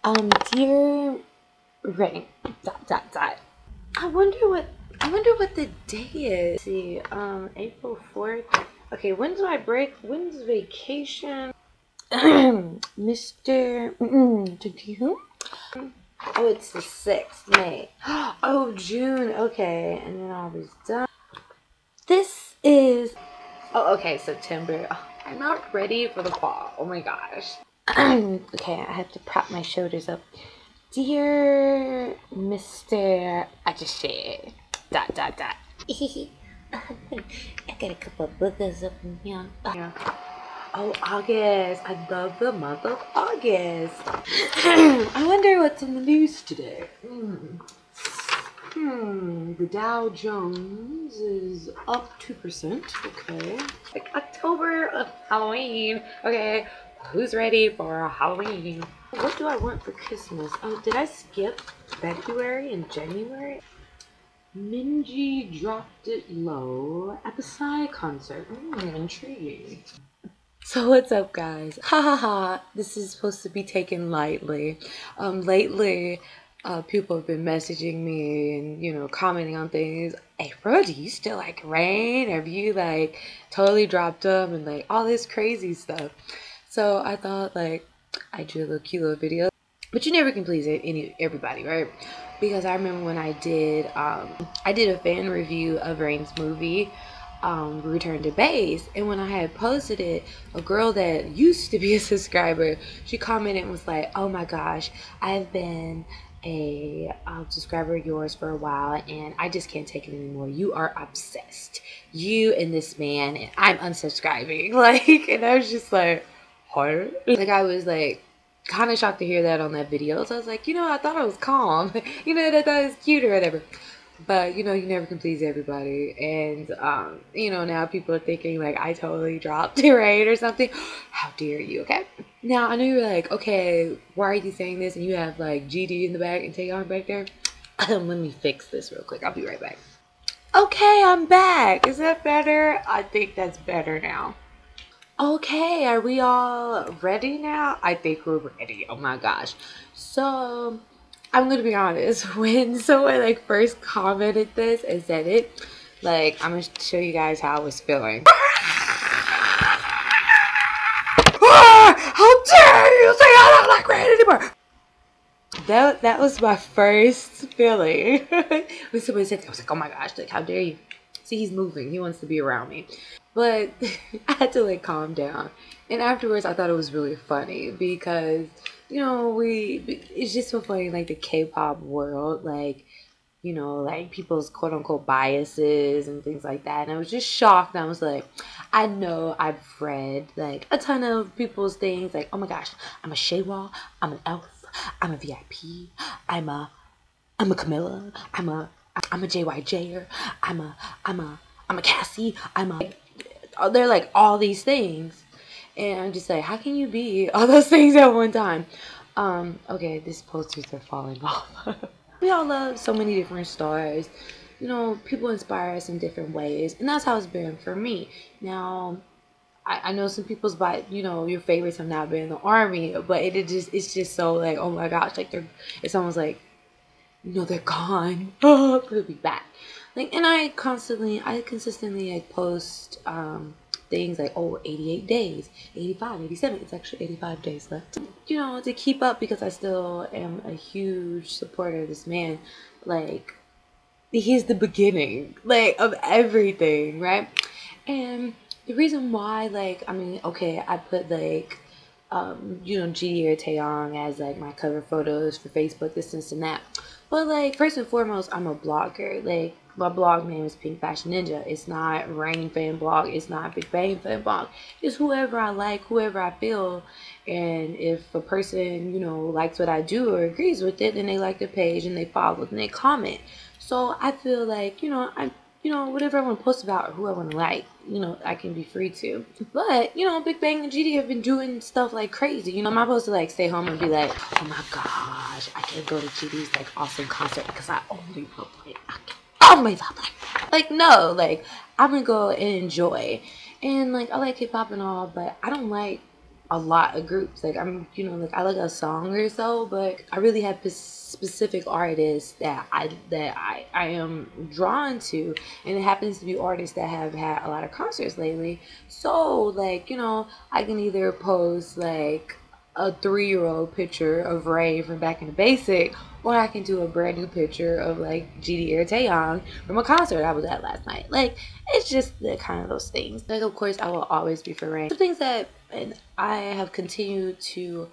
Dear Rain, dot dot dot. I wonder what the day is. Let's see, April 4th. Okay, when's my break? When's vacation? Mr. Who? Oh, it's the 6th, May. Oh, June. Okay, and then I'll be done. This is. Oh, okay, September. Oh, I'm not ready for the fall. Oh my gosh. Okay, I have to prop my shoulders up. Dear Mr. I just said dot dot dot. I got a couple of boogers up in here. Yeah. Oh, August. I love the month of August. I wonder what's in the news today. The Dow Jones is up 2%. Okay. Like October of Halloween. Okay. Who's ready for Halloween? What do I want for Christmas? Oh, did I skip February and January? Minji dropped it low at the Psy concert. Intriguing. So what's up, guys? Ha ha ha. This is supposed to be taken lightly. Lately, people have been messaging me and, commenting on things. Hey, bro, do you still like Rain? Have you, totally dropped them? And, all this crazy stuff. So I thought, I'd do a little cute little video. But you never can please everybody, right? Because I remember when I did a fan review of Rain's movie, Return to Base, and when I had posted it, a girl that used to be a subscriber, she commented and was like, oh my gosh, I've been a subscriber of yours for a while and I just can't take it anymore. You are obsessed, you and this man, and I'm unsubscribing. And I was just like, what? I was kind of shocked to hear that on that video. So I was like, I thought I was calm. I thought it was cute or whatever. But, you never can please everybody. And, now people are thinking, I totally dropped it, right? Or something. How dare you, okay? Now, I know you're like, okay, why are you saying this? And you have, GD in the back and Taeyong back there. Let me fix this real quick. I'll be right back. Okay, I'm back. Is that better? I think that's better now. Okay, are we all ready now? I think we're ready. Oh my gosh. So, I'm gonna be honest. When someone first commented this and said it, I'm gonna show you guys how I was feeling. How dare you say I don't like Rain anymore? That was my first feeling. When somebody said that, I was like, oh my gosh, how dare you? See, he's moving. He wants to be around me. But I had to calm down. And afterwards, I thought it was really funny because, it's just so funny, the K-pop world, people's quote unquote biases and things like that. And I was just shocked. And I was like, I know I've read a ton of people's things. Oh my gosh, I'm a Shaywall, I'm an Elf, I'm a VIP, I'm a Camilla, I'm a JYJer, I'm a Cassie, they're all these things. And I'm just like, how can you be all those things at one time? Okay, these posters are falling off. We all love so many different stars. People inspire us in different ways. And that's how it's been for me. Now, I know some people's, your favorites have not been in the army, but it's just so oh my gosh, it's almost they're gone. Oh, they'll be back. And I consistently post things 88 days, 85, 87. It's actually 85 days left. To keep up, because I still am a huge supporter of this man. He's the beginning, of everything, right? And the reason why, okay, I put GD or Taeyong as my cover photos for Facebook, this and that. But first and foremost, I'm a blogger. My blog name is Pink Fashion Ninja. It's not Rain Fan Blog. It's not Big Bang Fan Blog. It's whoever I like, whoever I feel. And if a person, likes what I do or agrees with it, then they like the page and they follow and they comment. So I feel whatever I want to post about or who I want to I can be free to. But, Big Bang and GD have been doing stuff crazy. I'm not supposed to stay home and be oh my gosh, I can't go to GD's awesome concert because I only will play. I can always play. No, I'm gonna go and enjoy. And I like hip hop and all, but I don't like a lot of groups. Like I'm, like I like a song or so, but I really have specific artists that I am drawn to, and it happens to be artists that have had a lot of concerts lately. So like, I can either post like a 3-year-old picture of Ray from Back in the Basic, or I can do a brand new picture of like GD or Taeyong from a concert I was at last night. Like, it's just the kind of those things. Like, of course, I will always be for Ray. Some things that, and I have continued to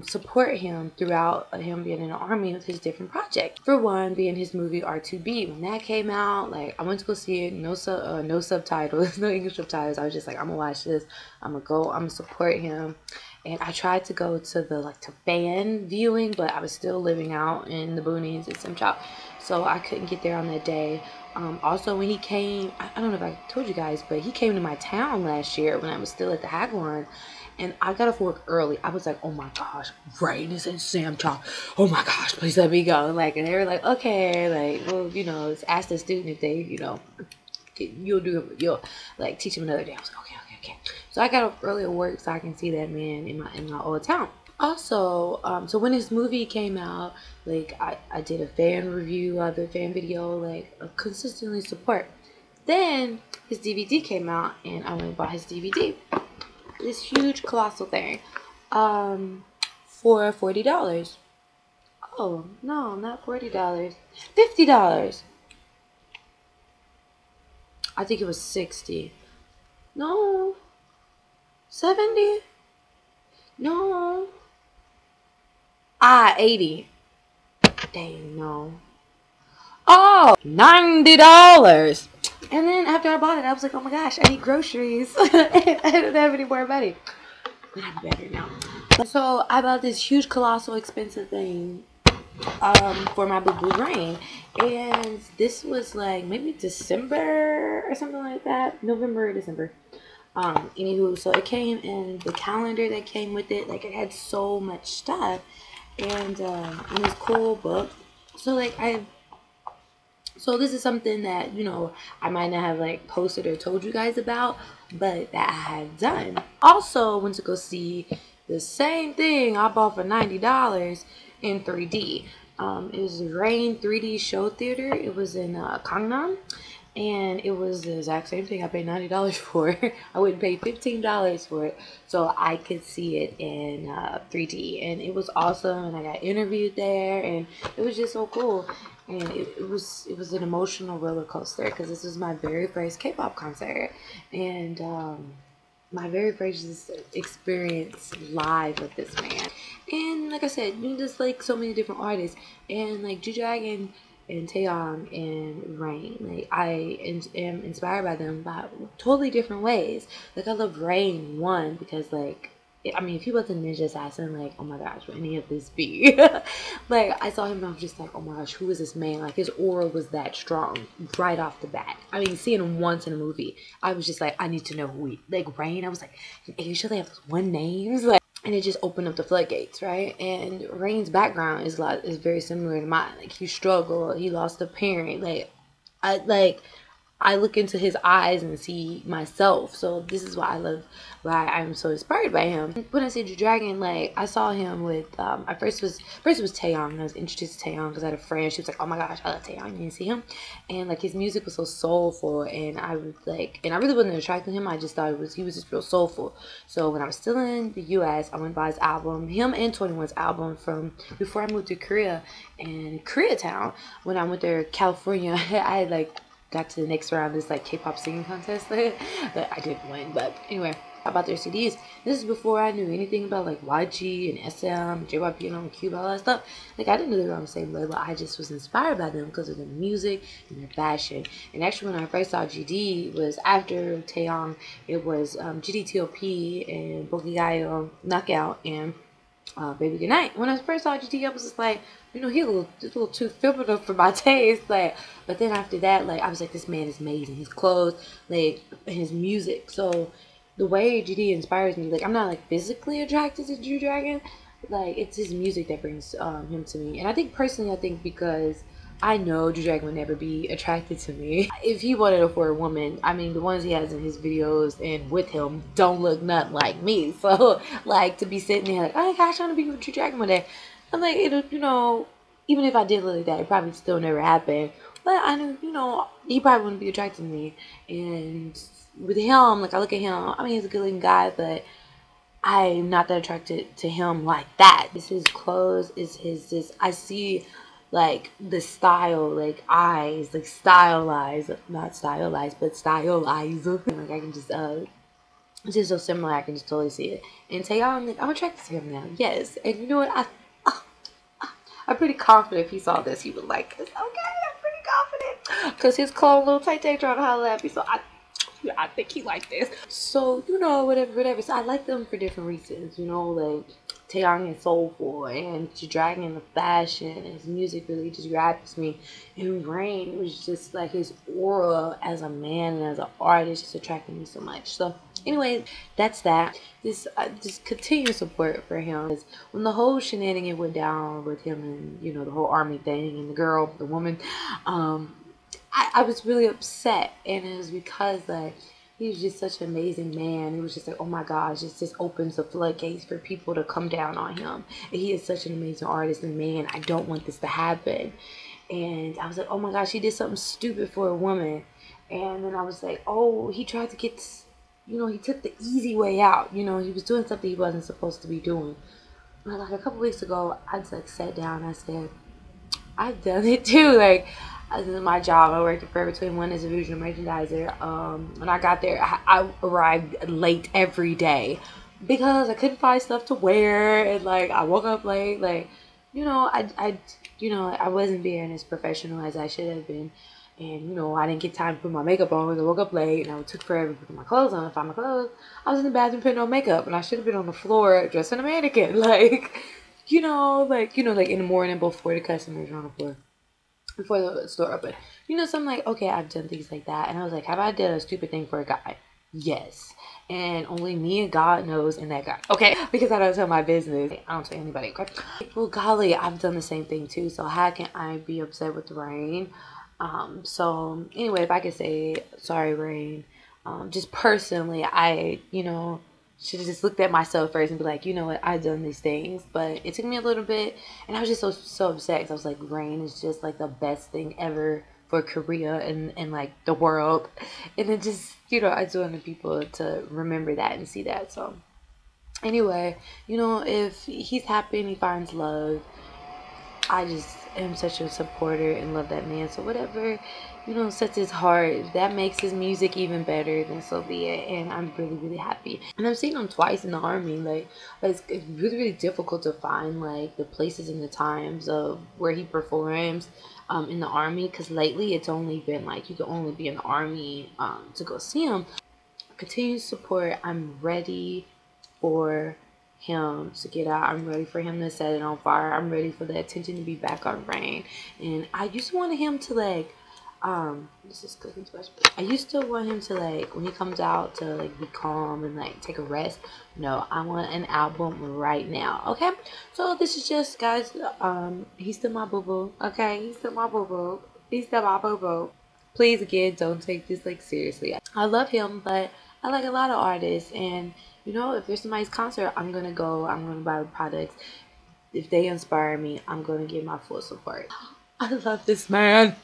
support him throughout him being in the army with his different projects. For one, being his movie R2B. When that came out, like I went to go see it, no subtitles, no English subtitles. I was just like, I'm gonna watch this. I'm gonna support him. And I tried to go to the fan viewing, but I was still living out in the boonies at Simchop, so I couldn't get there on that day. Also, when he came, I don't know if I told you guys, but he came to my town last year when I was still at the Hagwon, and I got off work early. I was like, oh my gosh, Rain is in Simchop. Oh my gosh, please let me go. Like, and they were like, okay, like, well, it's ask the student if they, you'll like teach him another day. I was like, okay. So I got up early at work so I can see that man in my old town. Also, so when his movie came out, like I did a fan review of the fan video, like consistently support. Then his DVD came out, and I went and bought his DVD. This huge colossal thing, for $40. Oh no, not $40, $50. I think it was 60. No. 70? No. 80. Dang, no. Oh, $90. And then after I bought it, I was like, oh my gosh, I need groceries. I don't have any more money. But I'm better now. So I bought this huge, colossal, expensive thing for my Boo Boo Rain. And this was like maybe December or something like that. November or December. Anywho, so it came in the calendar that came with it. Like, it had so much stuff, and in this cool book. So like so this is something that I might not have like posted or told you guys about, but that I had done. Also went to go see the same thing I bought for $90 in 3D. It was the Rain 3D show theater. It was in Gangnam. And it was the exact same thing I paid $90 for. I wouldn't pay $15 for it, so I could see it in 3D. And it was awesome, and I got interviewed there, and it was just so cool. And it was an emotional roller coaster, because this was my very first K-pop concert, and my very first experience live with this man. And like I said, just like so many different artists, and like G-Dragon and Taeyong and Rain, like I am inspired by them by totally different ways. Like I love Rain, one, because like I mean, if he was a ninja assassin, like, oh my gosh, would any of this be? Like, I saw him and I was just like, oh my gosh, who is this man? Like, his aura was that strong right off the bat. I mean, seeing him once in a movie, I was just like, I need to know who he, like, Rain, I was like, in Asia, they have those one names? Like, and it just opened up the floodgates, right? And Rain's background is very similar to mine. Like, he struggled, he lost a parent, I look into his eyes and see myself. So this is why I'm so inspired by him. When I say G-Dragon, like I saw him with first it was Taeyong. I was introduced to Taeyong because I had a friend. She was like, oh my gosh, I love Taeyong. You didn't see him? And like his music was so soulful, and I was like, and I really wasn't attracted to him. I just thought he was just real soulful. So when I was still in the US, I went by his album, him and 21's album from before I moved to Korea, and Koreatown. When I went there, California, I had like got to the next round of this like K-pop singing contest that I didn't win, but anyway, about their CDs. This is before I knew anything about like YG and SM, JYP and Cube, all that stuff. Like I didn't know they were on the same level. I just was inspired by them because of their music and their fashion. And actually, when I first saw GD was after Taeyong. It was GD TOP and Bokigayo Knockout and Baby Goodnight. When I first saw GD, I was just like, he's a little too feminine for my taste. Like, but then after that, like, I was like, this man is amazing. His clothes, like, his music. So the way GD inspires me, like, I'm not like physically attracted to G-Dragon. Like, it's his music that brings him to me. And I think personally, because I know G-Dragon would never be attracted to me. If he wanted it for a woman, I mean, the ones he has in his videos and with him don't look nothing like me. So, like, to be sitting there like, oh gosh, I want to be with G-Dragon one day. I'm like, it'll, you know, even if I did look like that, it probably still never happened. But I know, you know, he probably wouldn't be attracted to me. And with him, like, I look at him, I mean, he's a good looking guy, but I'm not that attracted to him like that. It's his clothes, it's his, this, I see like the style, like eyes, like stylized, not stylized, but stylized. Like I can just, it's just so similar, I can just totally see it. And Taeyong, like, I'm attracted to him now, yes. And you know what, I'm pretty confident if he saw this, he would like this. Okay, I'm pretty confident. Because his clone, little Tay Tay, trying to holler at me, so I think he like this. So, you know, whatever. So I like them for different reasons, you know, like Taeyong is soulful and G-Dragon the fashion, his music really just grabs me. And Rain was just like his aura as a man and as an artist just attracted me so much. So anyway, that's that. Just continuous support for him. Because when the whole shenanigan went down with him and, you know, the whole army thing and the woman, I was really upset, and it was because like he was just such an amazing man. It was just like, oh my gosh, it just opens the floodgates for people to come down on him. And he is such an amazing artist and man. I don't want this to happen. And I was like, oh my gosh, he did something stupid for a woman. And then I was like, oh, he tried to get, you know, he took the easy way out. You know, he was doing something he wasn't supposed to be doing. And like a couple weeks ago, I just like sat down and I said, I've done it too. Like, this is my job. I worked at Forever 21 as a visual merchandiser. When I got there, I arrived late every day because I couldn't find stuff to wear, and like I woke up late. Like, you know, I wasn't being as professional as I should have been, and you know, I didn't get time to put my makeup on because I woke up late, and I took forever to put my clothes on. Find my clothes. I was in the bathroom putting on makeup, and I should have been on the floor dressing a mannequin, like. Like in the morning before the customers are on the floor, before the store opened. You know, so I'm like, okay, I've done things like that. And I was like, have I done a stupid thing for a guy? Yes. And only me and God knows and that guy. Okay? Because I don't tell my business. I don't tell anybody. Okay? Well, golly, I've done the same thing too. So how can I be upset with Rain? So anyway, if I could say, sorry, Rain. Just personally, I, you know, should have just looked at myself first and be like, you know what, I've done these things. But it took me a little bit, and I was just so upset because I was like, Rain is just like the best thing ever for Korea and like the world. And it just, you know, I just wanted people to remember that and see that. So anyway, you know, if he's happy and he finds love, I just am such a supporter and love that man. So whatever, you know, sets his heart, if that makes his music even better, then so be it. And I'm really happy. And I've seen him twice in the army. Like it's really difficult to find like the places and the times of where he performs in the army. Because lately it's only been like you can only be in the army to go see him. Continue support. I'm ready for him to get out. I'm ready for him to set it on fire. I'm ready for the attention to be back on Rain. And I used to want him to like this is cooking special. I used to want him to like when he comes out to like be calm and like take a rest. No, I want an album right now. Okay? So this is just guys, he's still my boo-boo. Okay, he's still my boo-boo. He's still my boo-boo. Please again don't take this like seriously. I love him, but I like a lot of artists, and you know, if there's somebody's concert, I'm gonna go. I'm gonna buy the products. If they inspire me, I'm gonna give my full support. I love this man.